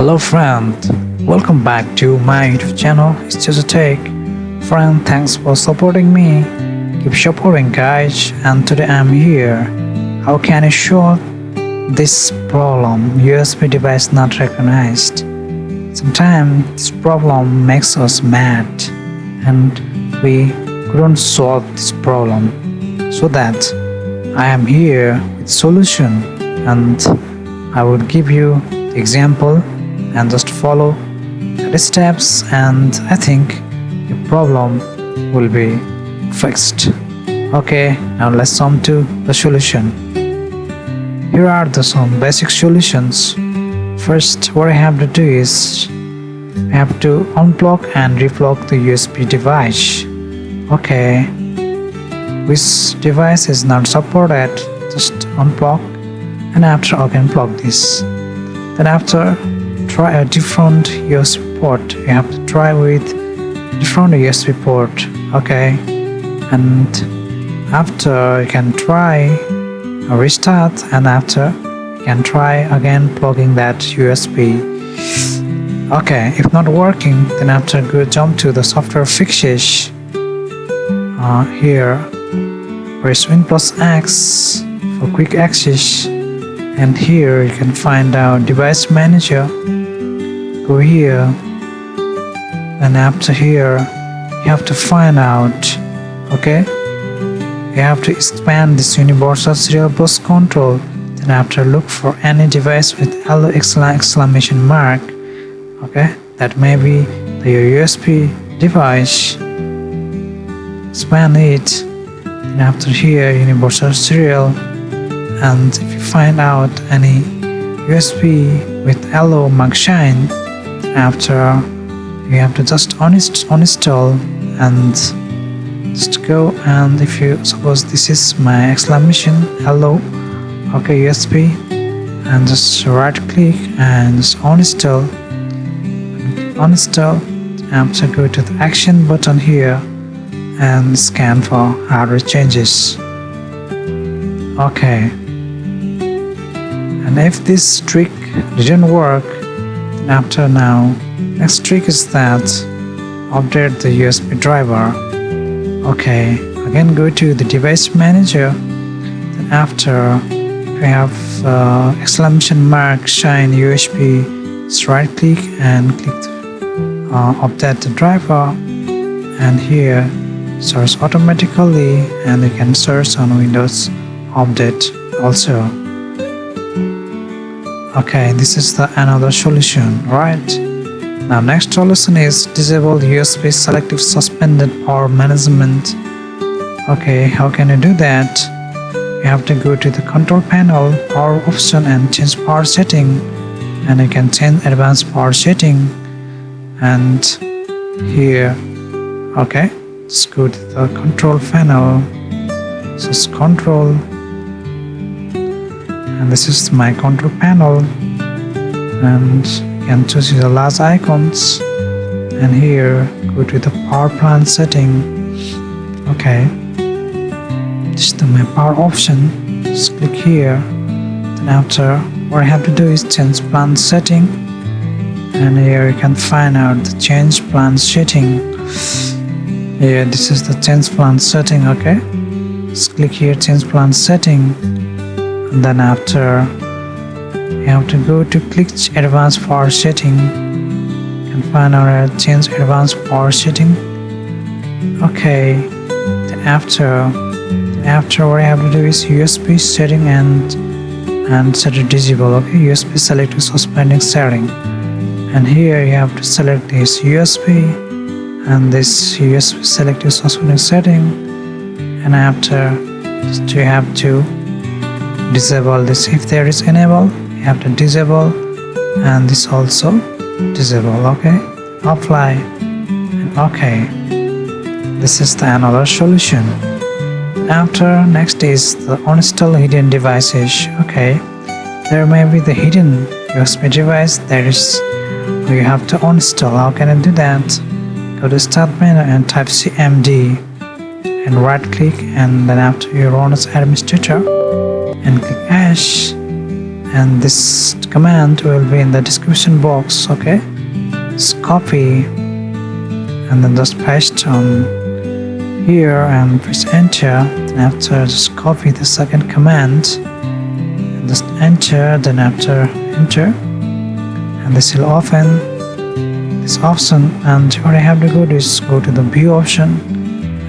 Hello friend, welcome back to my YouTube channel. It's just a take. Friend, thanks for supporting me. Keep supporting guys, and today I'm here. How can I solve this problem? USB device not recognized. Sometimes this problem makes us mad and we couldn't solve this problem. So that I am here with solution, and I will give you the example and just follow the steps, and I think the problem will be fixed. Okay, now let's come to the solution. Here are some basic solutions. First, what I have to do is I have to unplug and replug the USB device. Okay, which device is not supported, just unplug, and after I can plug this. Then after, try a different USB port. You have to try with different USB port. Okay, and after you can try a restart, and after you can try again plugging that USB. Okay, if not working, then after go jump to the software fixes. Here press Win plus X for quick access, and here you can find out device manager. Go here, and after here you have to find out, okay, you have to expand this universal serial bus control. Then after look for any device with hello exclamation mark. Okay, that may be the USB device. Expand it, and after here universal serial, and if you find out any USB with hello mark shine, after you have to just uninstall and just go, and if you suppose this is my exclamation hello, okay, USB, and just right click and just uninstall. After go to the action button here and scan for hardware changes. Okay, and if this trick didn't work, then after now next trick is that update the USB driver. Okay, again go to the device manager. Then after we have exclamation mark shine USB, just right click and click update the driver, and here search automatically, and you can search on Windows Update also. Okay, this is the another solution, right? Now next solution is disable USB selective suspended power management. Okay, how can you do that? You have to go to the control panel, power option, and change power setting, and you can change advanced power setting. And here, okay, let's go to the control panel. This is control, and this is my control panel, and you can choose the large icons, and here go to the power plant setting. Okay, this is my power option, just click here. Then after, what I have to do is change plant setting, and here you can find out the change plant setting. Here, this is the change plant setting. Okay, just click here, change plant setting, and then after you have to go to click advanced power setting and find out change advanced power setting. Okay, then after what I have to do is USB setting and set it disable. Okay, USB selective suspending setting, and here you have to select this USB and this USB selective suspending setting, and after just you have to disable this. If there is enable, you have to disable, and this also disable. Okay, apply, and okay, this is the another solution. After next is the uninstall hidden devices. Okay, there may be the hidden USB device that is you have to uninstall. How can I do that? Go to start menu and type cmd and right click, and then after you run as administrator and click H, and this command will be in the description box. Okay, just copy and then just paste on here and press enter. Then after, just copy the second command and just enter. Then after, enter, and this will open this option. And what I have to go to is go to the view option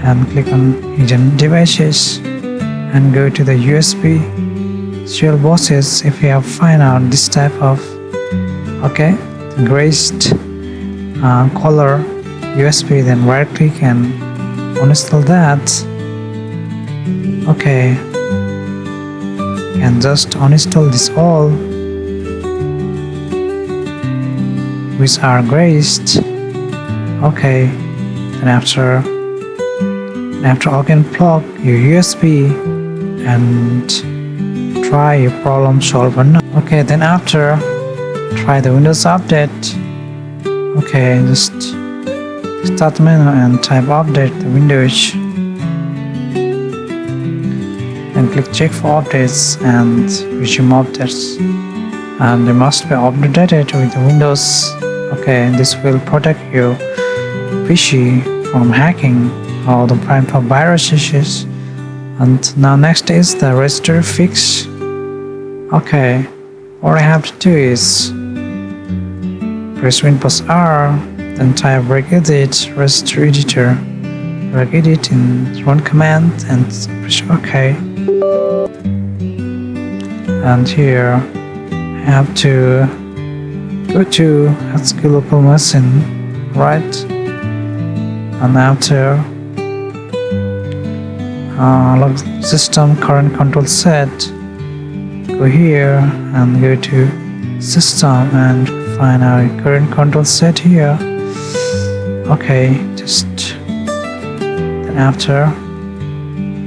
and click on hidden devices and go to the USB serial buses. If you have find out this type of graced color USB, then right click and uninstall that. Okay, and just uninstall this all which are graced. Okay, and after again plug your USB and try your problem solver now. Okay, then after try the Windows update. Okay, just start menu and type update the Windows and click check for updates and resume updates, and they must be updated with the Windows. Okay, this will protect your PC from hacking or the prime for viruses. And now next is the registry fix. Okay, what I have to do is press Windows R, then type regedit registry editor, regedit in run command and press OK. And here I have to go to HSQ local machine, right? And after log system CurrentControlSet, go here and go to system and find our CurrentControlSet here. Okay, just then after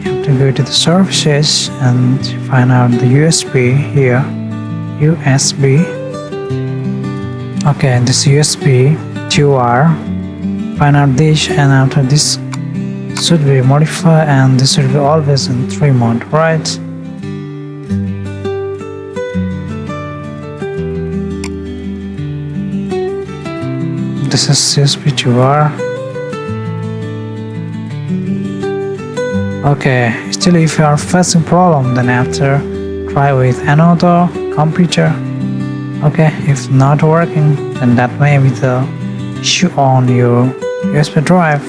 you have to go to the services and find out the USB here, USB. Okay, this USBTOR, find out this, and after this should be modified and this should be always in 3 mode, right? This is USBTOR. Okay, still if you are facing problem, then after try with another computer. Okay, if not working, then that may be the issue on your USB drive,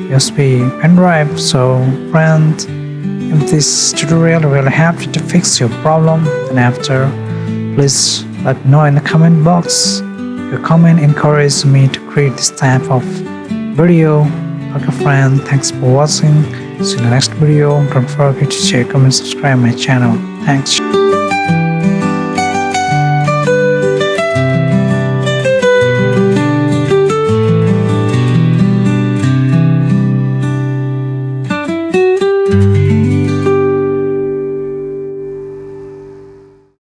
USB pen drive. So friend, if this tutorial will help you to fix your problem, then after please let me know in the comment box. Your comment encourages me to create this type of video. Okay friend, thanks for watching. See you in the next video. Don't forget to share, comment, subscribe my channel. Thanks.